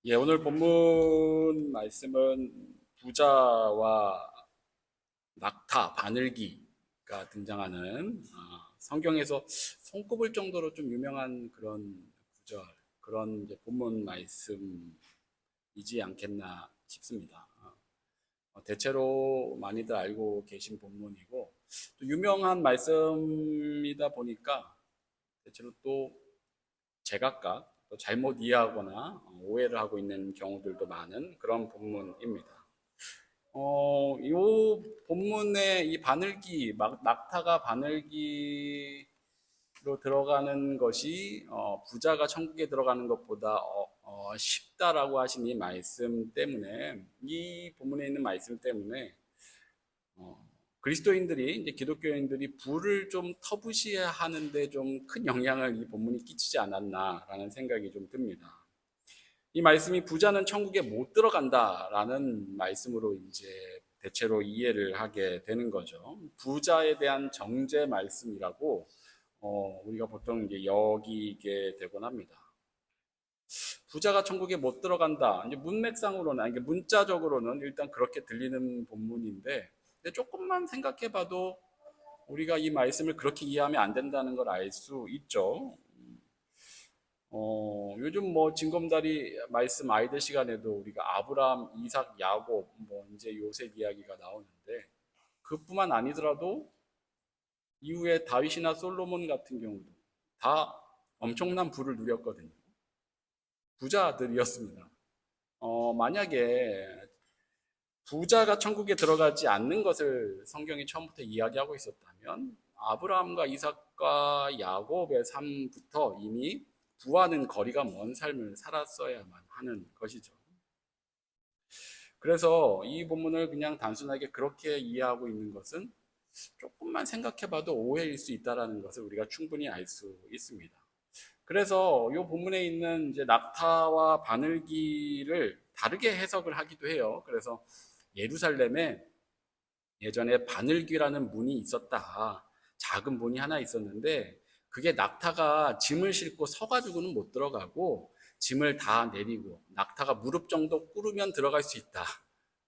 예, 오늘 본문 말씀은 부자와 낙타, 바늘기가 등장하는 성경에서 손꼽을 정도로 좀 유명한 그런 구절, 그런 이제 본문 말씀이지 않겠나 싶습니다. 대체로 많이들 알고 계신 본문이고 또 유명한 말씀이다 보니까 대체로 또 제각각 또 잘못 이해하거나 오해를 하고 있는 경우들도 많은 그런 본문입니다. 이 본문의 이 바늘기, 낙타가 바늘기로 들어가는 것이 부자가 천국에 들어가는 것보다 쉽다라고 하신 이 말씀 때문에, 이 본문에 있는 말씀 때문에 그리스도인들이, 이제 기독교인들이 부를 좀 터부시하는데 좀 큰 영향을 이 본문이 끼치지 않았나라는 생각이 좀 듭니다. 이 말씀이 부자는 천국에 못 들어간다라는 말씀으로 이제 대체로 이해를 하게 되는 거죠. 부자에 대한 정죄 말씀이라고 우리가 보통 이제 여기게 되곤 합니다. 부자가 천국에 못 들어간다. 이제 문맥상으로는, 이게 문자적으로는 일단 그렇게 들리는 본문인데, 근데 조금만 생각해봐도 우리가 이 말씀을 그렇게 이해하면 안 된다는 걸 알 수 있죠. 요즘 뭐 징검다리 말씀 아이들 시간에도 우리가 아브라함, 이삭, 야곱, 뭐 이제 요셉 이야기가 나오는데 그뿐만 아니더라도 이후에 다윗이나 솔로몬 같은 경우도 다 엄청난 부를 누렸거든요. 부자들이었습니다. 만약에 부자가 천국에 들어가지 않는 것을 성경이 처음부터 이야기하고 있었다면 아브라함과 이삭과 야곱의 삶부터 이미 부와는 거리가 먼 삶을 살았어야만 하는 것이죠. 그래서 이 본문을 그냥 단순하게 그렇게 이해하고 있는 것은 조금만 생각해봐도 오해일 수 있다는 것을 우리가 충분히 알 수 있습니다. 그래서 이 본문에 있는 이제 낙타와 바늘기를 다르게 해석을 하기도 해요. 그래서 예루살렘에 예전에 바늘귀라는 문이 있었다. 작은 문이 하나 있었는데 그게 낙타가 짐을 싣고 서가지고는 못 들어가고 짐을 다 내리고 낙타가 무릎 정도 꿇으면 들어갈 수 있다.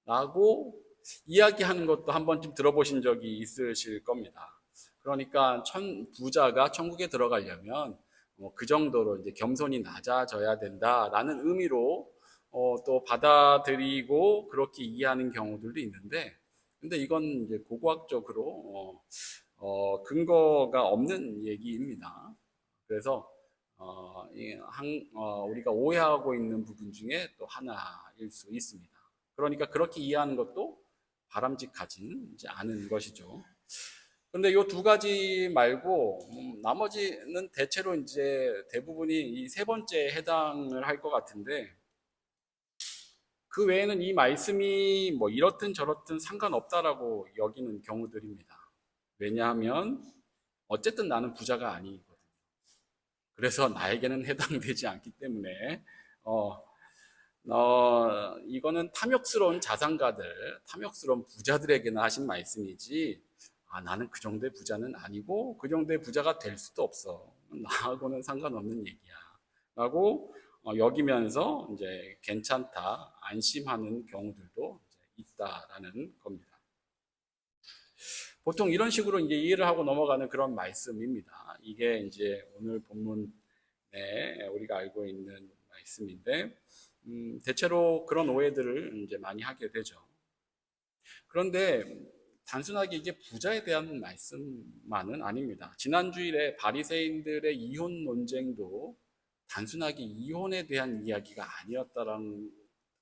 라고 이야기하는 것도 한 번쯤 들어보신 적이 있으실 겁니다. 그러니까 부자가 천국에 들어가려면 그 정도로 이제 겸손이 낮아져야 된다라는 의미로 또 받아들이고 그렇게 이해하는 경우들도 있는데, 근데 이건 이제 고고학적으로 근거가 없는 얘기입니다. 그래서 우리가 오해하고 있는 부분 중에 또 하나일 수 있습니다. 그러니까 그렇게 이해하는 것도 바람직하지는 않은 것이죠. 그런데 이 두 가지 말고 나머지는 대체로 이제 대부분이 이 세 번째에 해당을 할 것 같은데, 그 외에는 이 말씀이 뭐 이렇든 저렇든 상관없다라고 여기는 경우들입니다. 왜냐하면 어쨌든 나는 부자가 아니거든요. 그래서 나에게는 해당되지 않기 때문에 이거는 탐욕스러운 자산가들, 탐욕스러운 부자들에게나 하신 말씀이지, 나는 그 정도의 부자는 아니고 그 정도의 부자가 될 수도 없어. 나하고는 상관없는 얘기야. 라고 여기면서 이제 괜찮다, 안심하는 경우들도 이제 있다라는 겁니다. 보통 이런 식으로 이제 이해를 하고 넘어가는 그런 말씀입니다. 이게 이제 오늘 본문에 우리가 알고 있는 말씀인데, 대체로 그런 오해들을 이제 많이 하게 되죠. 그런데 단순하게 이게 부자에 대한 말씀만은 아닙니다. 지난 주일에 바리새인들의 이혼 논쟁도 단순하게 이혼에 대한 이야기가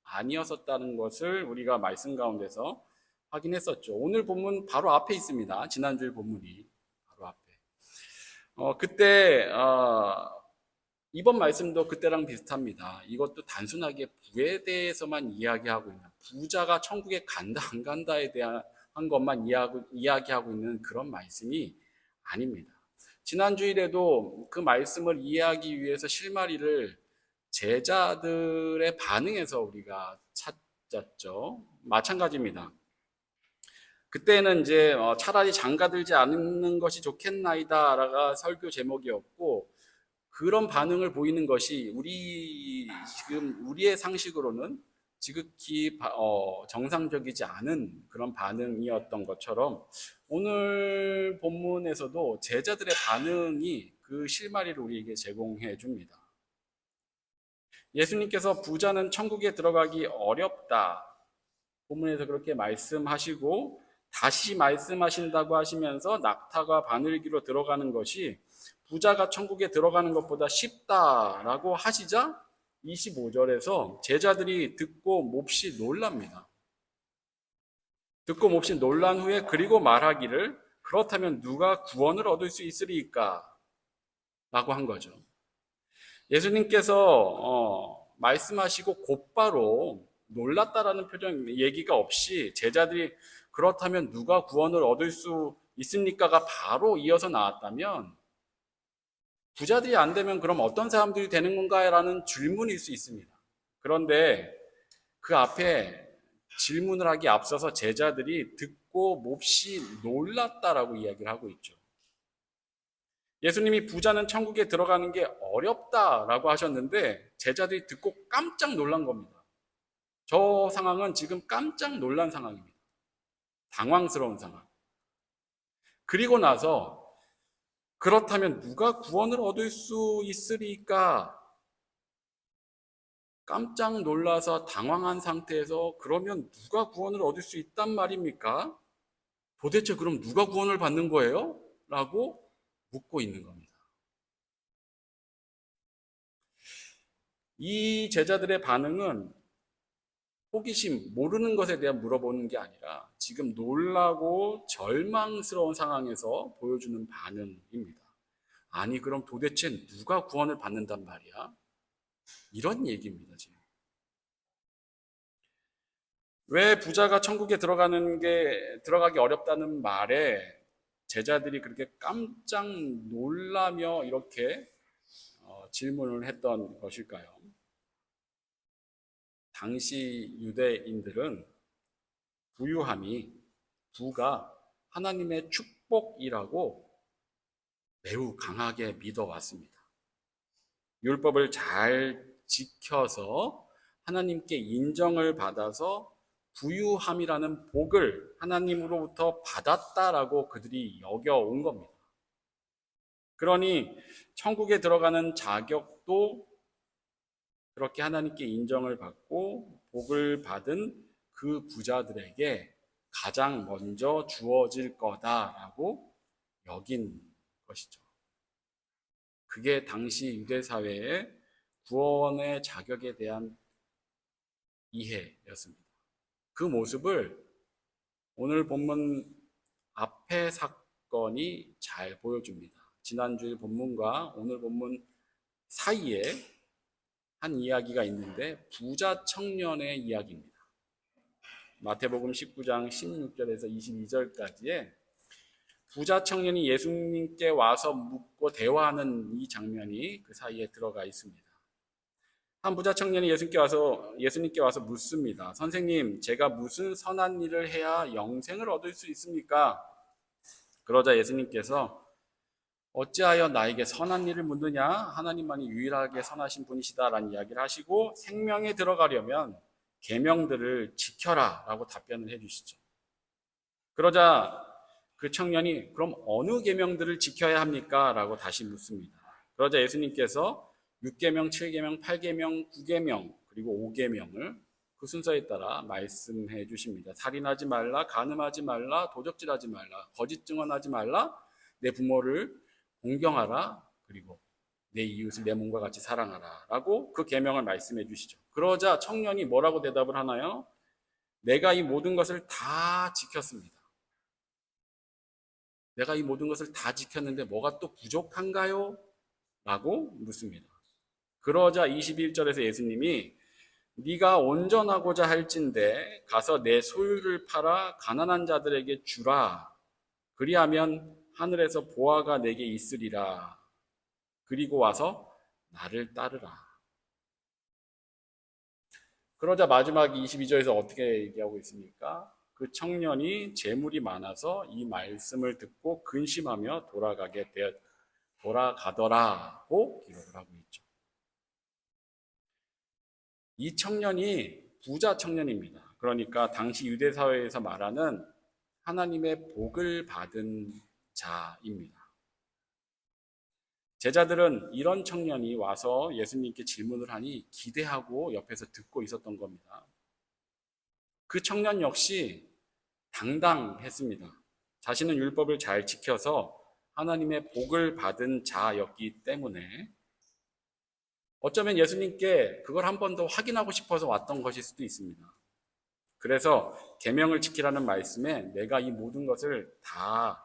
아니었었다는 것을 우리가 말씀 가운데서 확인했었죠. 오늘 본문 바로 앞에 있습니다. 지난주일 본문이 바로 앞에. 그때 이번 말씀도 그때랑 비슷합니다. 이것도 단순하게 부에 대해서만 이야기하고 있는, 부자가 천국에 간다 안 간다에 대한 것만 이야기하고 있는 그런 말씀이 아닙니다. 지난 주일에도 그 말씀을 이해하기 위해서 실마리를 제자들의 반응에서 우리가 찾았죠. 마찬가지입니다. 그때는 이제 차라리 장가들지 않는 것이 좋겠나이다라가 설교 제목이었고, 그런 반응을 보이는 것이 지금 우리의 상식으로는 지극히 정상적이지 않은 그런 반응이었던 것처럼 오늘 본문에서도 제자들의 반응이 그 실마리를 우리에게 제공해 줍니다. 예수님께서 부자는 천국에 들어가기 어렵다. 본문에서 그렇게 말씀하시고 다시 말씀하신다고 하시면서 낙타가 바늘기로 들어가는 것이 부자가 천국에 들어가는 것보다 쉽다라고 하시자 25절에서 제자들이 듣고 몹시 놀랍니다. 듣고 몹시 놀란 후에 그리고 말하기를 그렇다면 누가 구원을 얻을 수 있으리까? 라고 한 거죠. 예수님께서 말씀하시고 곧바로 놀랐다라는 얘기가 없이 제자들이 그렇다면 누가 구원을 얻을 수 있습니까가 바로 이어서 나왔다면 부자들이 안 되면 그럼 어떤 사람들이 되는 건가라는 질문일 수 있습니다. 그런데 그 앞에 질문을 하기 앞서서 제자들이 듣고 몹시 놀랐다라고 이야기를 하고 있죠. 예수님이 부자는 천국에 들어가는 게 어렵다라고 하셨는데 제자들이 듣고 깜짝 놀란 겁니다. 저 상황은 지금 깜짝 놀란 상황입니다. 당황스러운 상황. 그리고 나서 그렇다면 누가 구원을 얻을 수 있으리까? 깜짝 놀라서 당황한 상태에서 그러면 누가 구원을 얻을 수 있단 말입니까? 도대체 그럼 누가 구원을 받는 거예요? 라고 묻고 있는 겁니다. 이 제자들의 반응은 호기심, 모르는 것에 대한 물어보는 게 아니라 지금 놀라고 절망스러운 상황에서 보여주는 반응입니다. 아니, 그럼 도대체 누가 구원을 받는단 말이야? 이런 얘기입니다, 지금. 왜 부자가 천국에 들어가기 어렵다는 말에 제자들이 그렇게 깜짝 놀라며 이렇게 질문을 했던 것일까요? 당시 유대인들은 부가 하나님의 축복이라고 매우 강하게 믿어왔습니다. 율법을 잘 지켜서 하나님께 인정을 받아서 부유함이라는 복을 하나님으로부터 받았다라고 그들이 여겨온 겁니다. 그러니 천국에 들어가는 자격도 그렇게 하나님께 인정을 받고 복을 받은 그 부자들에게 가장 먼저 주어질 거다라고 여긴 것이죠. 그게 당시 유대 사회의 구원의 자격에 대한 이해였습니다. 그 모습을 오늘 본문 앞의 사건이 잘 보여줍니다. 지난주일 본문과 오늘 본문 사이에 한 이야기가 있는데 부자 청년의 이야기입니다. 마태복음 19장 16절에서 22절까지에 부자 청년이 예수님께 와서 묻고 대화하는 이 장면이 그 사이에 들어가 있습니다. 한 부자 청년이 예수님께 와서 묻습니다. 선생님, 제가 무슨 선한 일을 해야 영생을 얻을 수 있습니까? 그러자 예수님께서 어찌하여 나에게 선한 일을 묻느냐? 하나님만이 유일하게 선하신 분이시다라는 이야기를 하시고 생명에 들어가려면 계명들을 지켜라 라고 답변을 해주시죠. 그러자 그 청년이 그럼 어느 계명들을 지켜야 합니까? 라고 다시 묻습니다. 그러자 예수님께서 6계명, 7계명, 8계명, 9계명 그리고 5계명을 그 순서에 따라 말씀해 주십니다. 살인하지 말라, 간음하지 말라, 도적질하지 말라, 거짓 증언하지 말라, 내 부모를 공경하라, 그리고 내 이웃을 내 몸과 같이 사랑하라 라고 그 계명을 말씀해 주시죠. 그러자 청년이 뭐라고 대답을 하나요? 내가 이 모든 것을 다 지켰습니다. 내가 이 모든 것을 다 지켰는데 뭐가 또 부족한가요? 라고 묻습니다. 그러자 21절에서 예수님이 네가 온전하고자 할진대 가서 내 소유를 팔아 가난한 자들에게 주라. 그리하면 하늘에서 보화가 내게 있으리라. 그리고 와서 나를 따르라. 그러자 마지막 22절에서 어떻게 얘기하고 있습니까? 그 청년이 재물이 많아서 이 말씀을 듣고 근심하며 돌아가게 돌아가더라고 기록을 하고 있죠. 이 청년이 부자 청년입니다. 그러니까 당시 유대 사회에서 말하는 하나님의 복을 받은 자입니다. 제자들은 이런 청년이 와서 예수님께 질문을 하니 기대하고 옆에서 듣고 있었던 겁니다. 그 청년 역시 당당했습니다. 자신은 율법을 잘 지켜서 하나님의 복을 받은 자였기 때문에 어쩌면 예수님께 그걸 한 번 더 확인하고 싶어서 왔던 것일 수도 있습니다. 그래서 계명을 지키라는 말씀에 내가 이 모든 것을 다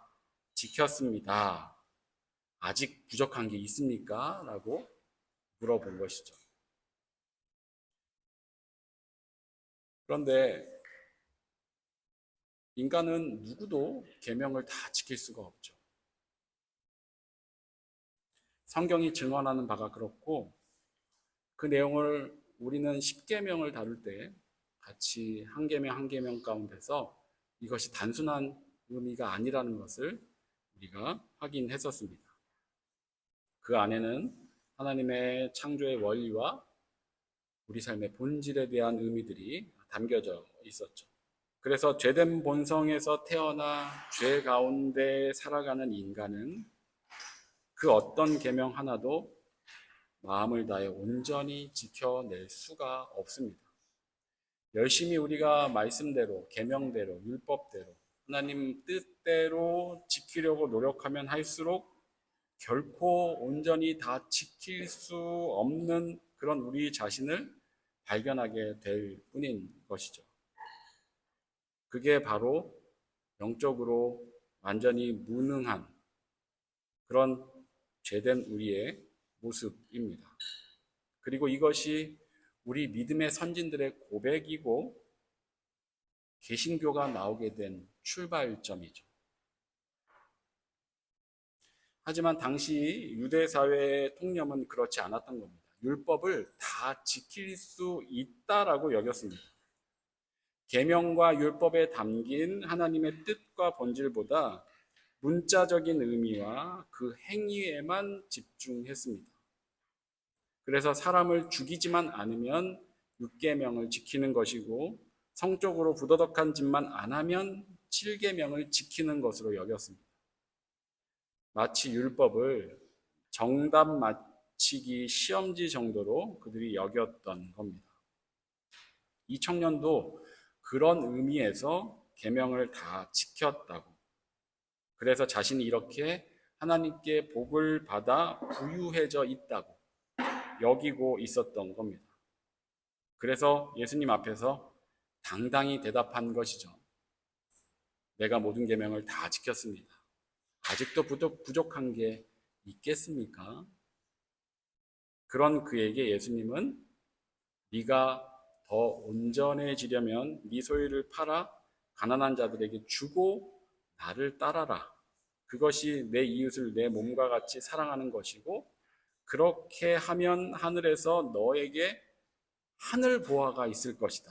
지켰습니다. 아직 부족한 게 있습니까? 라고 물어본 것이죠. 그런데 인간은 누구도 계명을 다 지킬 수가 없죠. 성경이 증언하는 바가 그렇고 그 내용을 우리는 10계명을 다룰 때 같이 한 계명 한 계명 가운데서 이것이 단순한 의미가 아니라는 것을 우리가 확인했었습니다. 그 안에는 하나님의 창조의 원리와 우리 삶의 본질에 대한 의미들이 담겨져 있었죠. 그래서 죄된 본성에서 태어나 죄 가운데 살아가는 인간은 그 어떤 계명 하나도 마음을 다해 온전히 지켜낼 수가 없습니다. 열심히 우리가 말씀대로, 계명대로, 율법대로, 하나님 뜻대로 지키려고 노력하면 할수록 결코 온전히 다 지킬 수 없는 그런 우리 자신을 발견하게 될 뿐인 것이죠. 그게 바로 영적으로 완전히 무능한 그런 죄된 우리의 모습입니다. 그리고 이것이 우리 믿음의 선진들의 고백이고 개신교가 나오게 된 출발점이죠. 하지만 당시 유대 사회의 통념은 그렇지 않았던 겁니다. 율법을 다 지킬 수 있다라고 여겼습니다. 계명과 율법에 담긴 하나님의 뜻과 본질보다 문자적인 의미와 그 행위에만 집중했습니다. 그래서 사람을 죽이지만 않으면 6계명을 지키는 것이고 성적으로 부도덕한 짓만 안 하면 7계명을 지키는 것으로 여겼습니다. 마치 율법을 정답 맞히기 시험지 정도로 그들이 여겼던 겁니다. 이 청년도 그런 의미에서 계명을 다 지켰다고. 그래서 자신이 이렇게 하나님께 복을 받아 부유해져 있다고 여기고 있었던 겁니다. 그래서 예수님 앞에서 당당히 대답한 것이죠. 내가 모든 계명을 다 지켰습니다. 아직도 부족한 게 있겠습니까? 그런 그에게 예수님은 네가 더 온전해지려면 네 소유를 팔아 가난한 자들에게 주고 나를 따라라. 그것이 내 이웃을 내 몸과 같이 사랑하는 것이고 그렇게 하면 하늘에서 너에게 하늘 보화가 있을 것이다.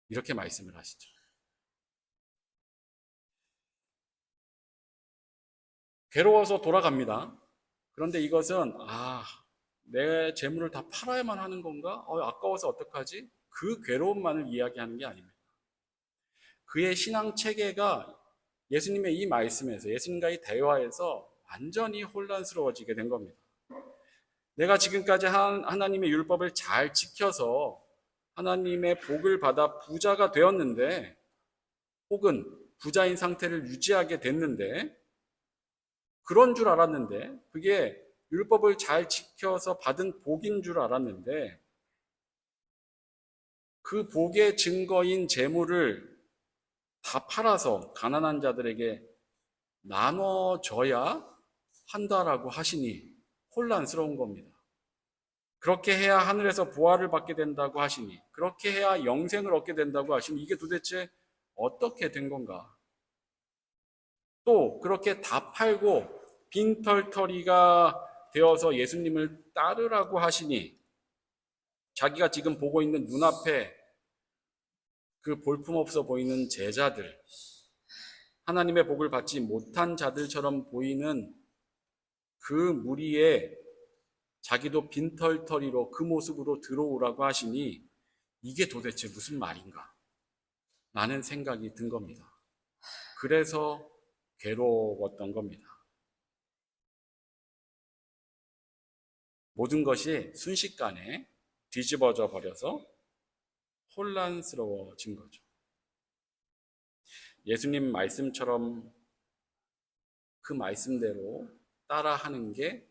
이렇게 말씀을 하시죠. 괴로워서 돌아갑니다. 그런데 이것은 내 재물을 다 팔아야만 하는 건가? 아까워서 어떡하지? 그 괴로움만을 이야기하는 게 아닙니다. 그의 신앙 체계가 예수님의 이 말씀에서 예수님과의 대화에서 완전히 혼란스러워지게 된 겁니다. 내가 지금까지 하나님의 율법을 잘 지켜서 하나님의 복을 받아 부자가 되었는데 혹은 부자인 상태를 유지하게 됐는데 그런 줄 알았는데 그게 율법을 잘 지켜서 받은 복인 줄 알았는데 그 복의 증거인 재물을 다 팔아서 가난한 자들에게 나눠줘야 한다라고 하시니 혼란스러운 겁니다. 그렇게 해야 하늘에서 보화를 받게 된다고 하시니 그렇게 해야 영생을 얻게 된다고 하시니 이게 도대체 어떻게 된 건가? 또 그렇게 다 팔고 빈털터리가 되어서 예수님을 따르라고 하시니 자기가 지금 보고 있는 눈앞에 그 볼품없어 보이는 제자들, 하나님의 복을 받지 못한 자들처럼 보이는 그 무리에 자기도 빈털터리로 그 모습으로 들어오라고 하시니 이게 도대체 무슨 말인가? 라는 생각이 든 겁니다. 그래서 괴로웠던 겁니다. 모든 것이 순식간에 뒤집어져 버려서 혼란스러워진 거죠. 예수님 말씀처럼 그 말씀대로 따라하는 게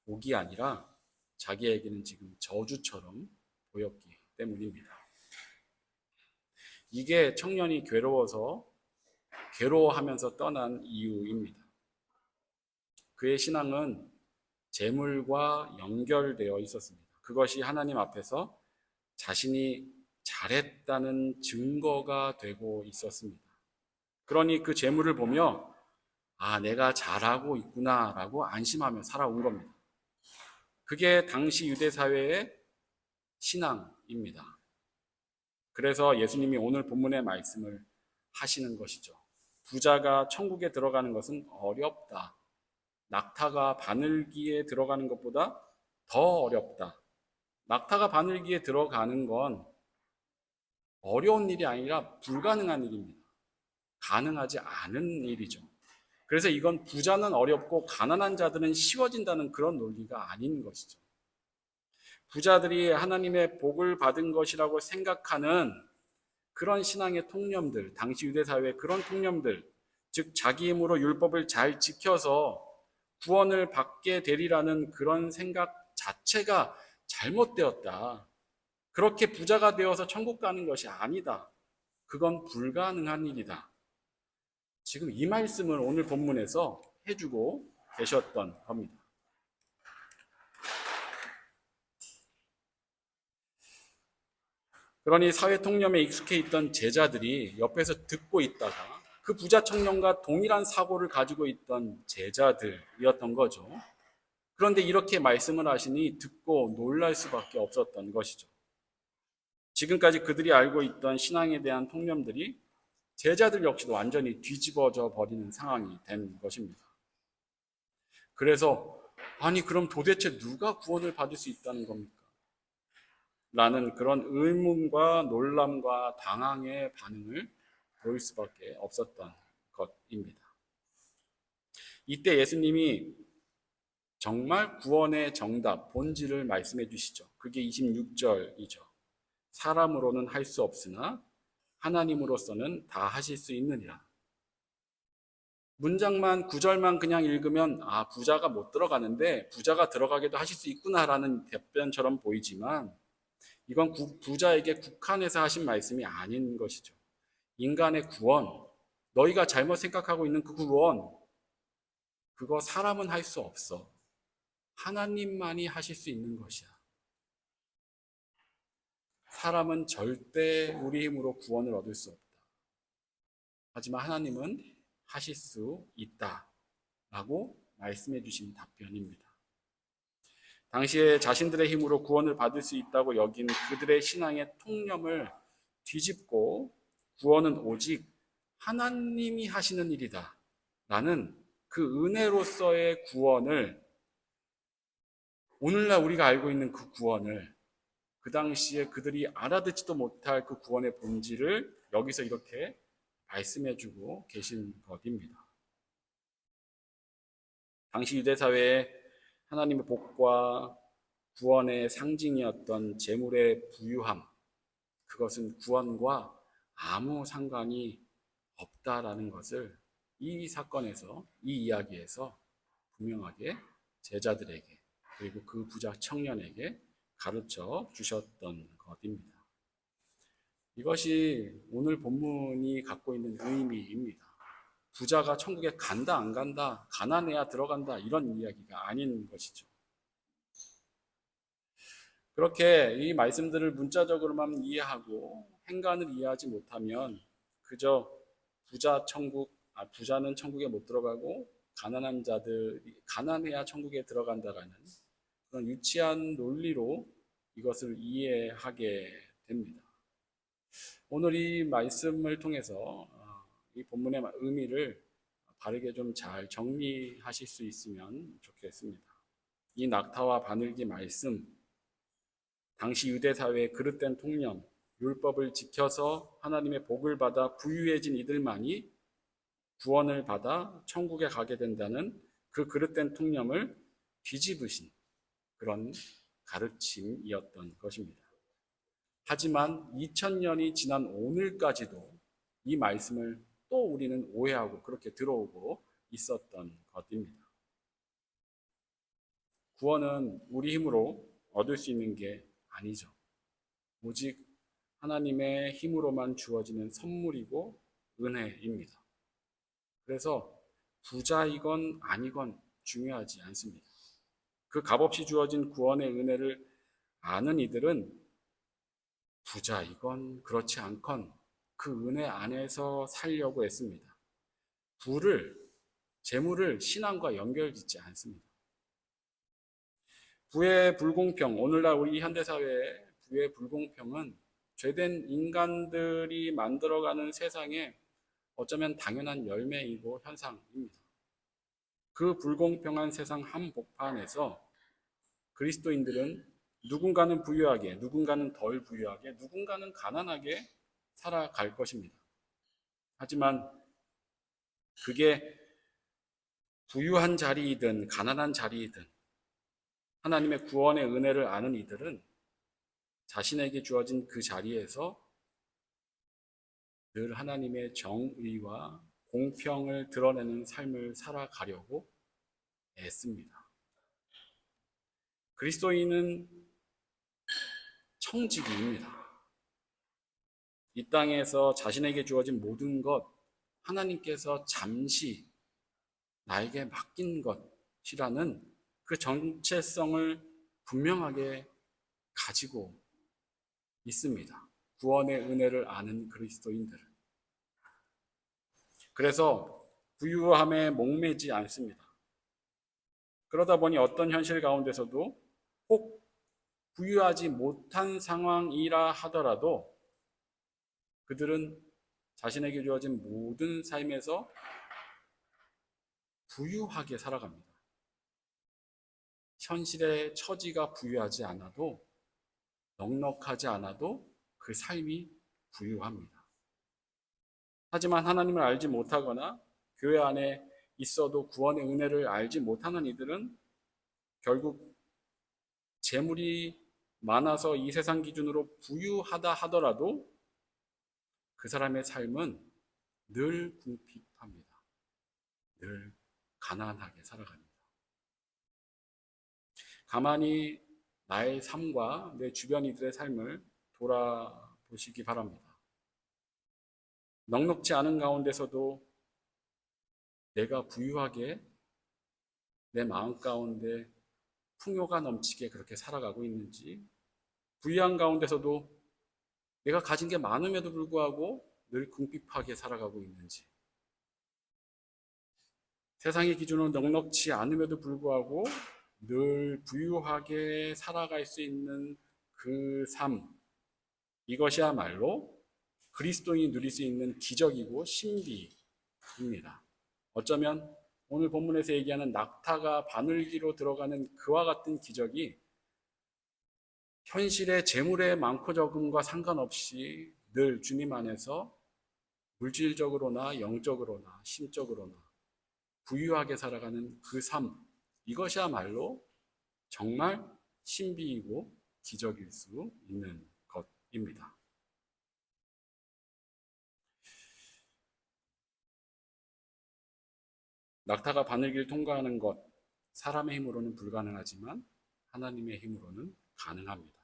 복이 아니라 자기에게는 지금 저주처럼 보였기 때문입니다. 이게 청년이 괴로워하면서 떠난 이유입니다. 그의 신앙은 재물과 연결되어 있었습니다. 그것이 하나님 앞에서 자신이 잘했다는 증거가 되고 있었습니다. 그러니 그 재물을 보며 아, 내가 잘하고 있구나라고 안심하며 살아온 겁니다. 그게 당시 유대 사회의 신앙입니다. 그래서 예수님이 오늘 본문의 말씀을 하시는 것이죠. 부자가 천국에 들어가는 것은 어렵다. 낙타가 바늘기에 들어가는 것보다 더 어렵다. 낙타가 바늘기에 들어가는 건 어려운 일이 아니라 불가능한 일입니다. 가능하지 않은 일이죠. 그래서 이건 부자는 어렵고 가난한 자들은 쉬워진다는 그런 논리가 아닌 것이죠. 부자들이 하나님의 복을 받은 것이라고 생각하는 그런 신앙의 통념들, 당시 유대 사회의 그런 통념들, 즉 자기 힘으로 율법을 잘 지켜서 구원을 받게 되리라는 그런 생각 자체가 잘못되었다. 그렇게 부자가 되어서 천국 가는 것이 아니다. 그건 불가능한 일이다. 지금 이 말씀을 오늘 본문에서 해주고 계셨던 겁니다. 그러니 사회 통념에 익숙해 있던 제자들이 옆에서 듣고 있다가 그 부자 청년과 동일한 사고를 가지고 있던 제자들이었던 거죠. 그런데 이렇게 말씀을 하시니 듣고 놀랄 수밖에 없었던 것이죠. 지금까지 그들이 알고 있던 신앙에 대한 통념들이 제자들 역시도 완전히 뒤집어져 버리는 상황이 된 것입니다. 그래서 아니 그럼 도대체 누가 구원을 받을 수 있다는 겁니까? 라는 그런 의문과 놀람과 당황의 반응을 보일 수밖에 없었던 것입니다. 이때 예수님이 정말 구원의 정답, 본질을 말씀해 주시죠. 그게 26절이죠. 사람으로는 할 수 없으나 하나님으로서는 다 하실 수 있느니라. 문장만, 구절만 그냥 읽으면 아, 부자가 못 들어가는데 부자가 들어가게도 하실 수 있구나라는 답변처럼 보이지만 이건 부자에게 국한해서 하신 말씀이 아닌 것이죠. 인간의 구원, 너희가 잘못 생각하고 있는 그 구원, 그거 사람은 할 수 없어. 하나님만이 하실 수 있는 것이야. 사람은 절대 우리 힘으로 구원을 얻을 수 없다. 하지만 하나님은 하실 수 있다. 라고 말씀해 주신 답변입니다. 당시에 자신들의 힘으로 구원을 받을 수 있다고 여긴 그들의 신앙의 통념을 뒤집고 구원은 오직 하나님이 하시는 일이다. 라는 그 은혜로서의 구원을 오늘날 우리가 알고 있는 그 구원을 그 당시에 그들이 알아듣지도 못할 그 구원의 본질을 여기서 이렇게 말씀해주고 계신 것입니다. 당시 유대사회에 하나님의 복과 구원의 상징이었던 재물의 부유함, 그것은 구원과 아무 상관이 없다라는 것을 이 사건에서, 이 이야기에서 분명하게 제자들에게 그리고 그 부자 청년에게 가르쳐 주셨던 것입니다. 이것이 오늘 본문이 갖고 있는 의미입니다. 부자가 천국에 간다 안 간다, 가난해야 들어간다 이런 이야기가 아닌 것이죠. 그렇게 이 말씀들을 문자적으로만 이해하고 행간을 이해하지 못하면 그저 부자는 천국에 못 들어가고 가난한 자들이 가난해야 천국에 들어간다라는 그런 유치한 논리로 이것을 이해하게 됩니다. 오늘 이 말씀을 통해서 이 본문의 의미를 바르게 좀 잘 정리하실 수 있으면 좋겠습니다. 이 낙타와 바늘기 말씀, 당시 유대 사회의 그릇된 통념, 율법을 지켜서 하나님의 복을 받아 부유해진 이들만이 구원을 받아 천국에 가게 된다는 그 그릇된 통념을 뒤집으신 그런 가르침이었던 것입니다. 하지만 2000년이 지난 오늘까지도 이 말씀을 또 우리는 오해하고 그렇게 들어오고 있었던 것입니다. 구원은 우리 힘으로 얻을 수 있는 게 아니죠. 오직 하나님의 힘으로만 주어지는 선물이고 은혜입니다. 그래서 부자이건 아니건 중요하지 않습니다. 그 값없이 주어진 구원의 은혜를 아는 이들은 부자이건 그렇지 않건 그 은혜 안에서 살려고 했습니다. 재물을 신앙과 연결짓지 않습니다. 부의 불공평, 오늘날 우리 현대사회의 부의 불공평은 죄된 인간들이 만들어가는 세상에 어쩌면 당연한 열매이고 현상입니다. 그 불공평한 세상 한복판에서 그리스도인들은 누군가는 부유하게, 누군가는 덜 부유하게, 누군가는 가난하게 살아갈 것입니다. 하지만 그게 부유한 자리이든 가난한 자리이든 하나님의 구원의 은혜를 아는 이들은 자신에게 주어진 그 자리에서 늘 하나님의 정의와 공평을 드러내는 삶을 살아가려고 애씁니다. 그리스도인은 청지기입니다. 이 땅에서 자신에게 주어진 모든 것, 하나님께서 잠시 나에게 맡긴 것이라는 그 정체성을 분명하게 가지고 있습니다. 구원의 은혜를 아는 그리스도인들은. 그래서 부유함에 목매지 않습니다. 그러다 보니 어떤 현실 가운데서도 혹 부유하지 못한 상황이라 하더라도 그들은 자신에게 주어진 모든 삶에서 부유하게 살아갑니다. 현실의 처지가 부유하지 않아도, 넉넉하지 않아도 그 삶이 부유합니다. 하지만 하나님을 알지 못하거나 교회 안에 있어도 구원의 은혜를 알지 못하는 이들은 결국 재물이 많아서 이 세상 기준으로 부유하다 하더라도 그 사람의 삶은 늘 궁핍합니다. 늘 가난하게 살아갑니다. 가만히 나의 삶과 내 주변 이들의 삶을 돌아보시기 바랍니다. 넉넉지 않은 가운데서도 내가 부유하게 내 마음 가운데 풍요가 넘치게 그렇게 살아가고 있는지, 부유한 가운데서도 내가 가진 게 많음에도 불구하고 늘 궁핍하게 살아가고 있는지, 세상의 기준으로 넉넉지 않음에도 불구하고 늘 부유하게 살아갈 수 있는 그 삶, 이것이야말로 그리스도인이 누릴 수 있는 기적이고 신비입니다. 어쩌면 오늘 본문에서 얘기하는 낙타가 바늘기로 들어가는 그와 같은 기적이 현실의 재물의 많고 적음과 상관없이 늘 주님 안에서 물질적으로나 영적으로나 심적으로나 부유하게 살아가는 그 삶, 이것이야말로 정말 신비이고 기적일 수 있는 것입니다. 낙타가 바늘길을 통과하는 것, 사람의 힘으로는 불가능하지만 하나님의 힘으로는 가능합니다.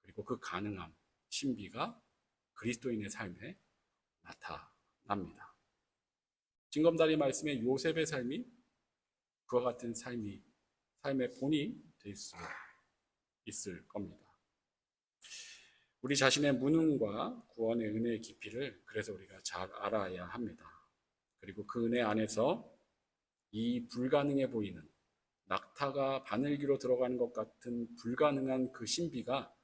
그리고 그 가능함, 신비가 그리스도인의 삶에 나타납니다. 징검다리 말씀에 요셉의 삶이 그와 같은 삶의 본이 될 수 있을 겁니다. 우리 자신의 무능과 구원의 은혜의 깊이를 그래서 우리가 잘 알아야 합니다. 그리고 그 은혜 안에서 이 불가능해 보이는 낙타가 바늘기로 들어가는 것 같은 불가능한 그 신비가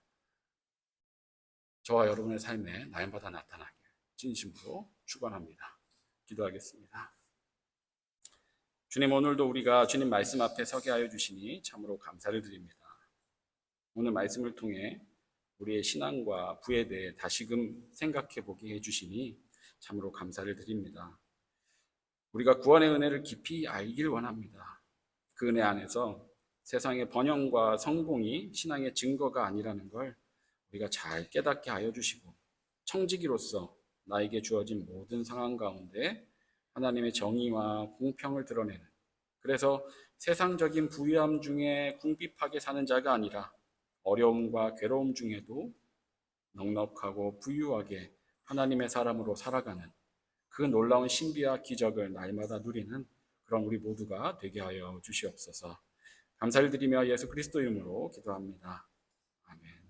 저와 여러분의 삶에 날마다 나타나길 진심으로 축원합니다. 기도하겠습니다. 주님, 오늘도 우리가 주님 말씀 앞에 서게 하여 주시니 참으로 감사를 드립니다. 오늘 말씀을 통해 우리의 신앙과 부에 대해 다시금 생각해 보게 해주시니 참으로 감사를 드립니다. 우리가 구원의 은혜를 깊이 알길 원합니다. 그 은혜 안에서 세상의 번영과 성공이 신앙의 증거가 아니라는 걸 우리가 잘 깨닫게 하여 주시고, 청지기로서 나에게 주어진 모든 상황 가운데 하나님의 정의와 공평을 드러내는, 그래서 세상적인 부유함 중에 궁핍하게 사는 자가 아니라 어려움과 괴로움 중에도 넉넉하고 부유하게 하나님의 사람으로 살아가는 그 놀라운 신비와 기적을 날마다 누리는 그런 우리 모두가 되게 하여 주시옵소서. 감사를 드리며 예수 그리스도 이름으로 기도합니다. 아멘.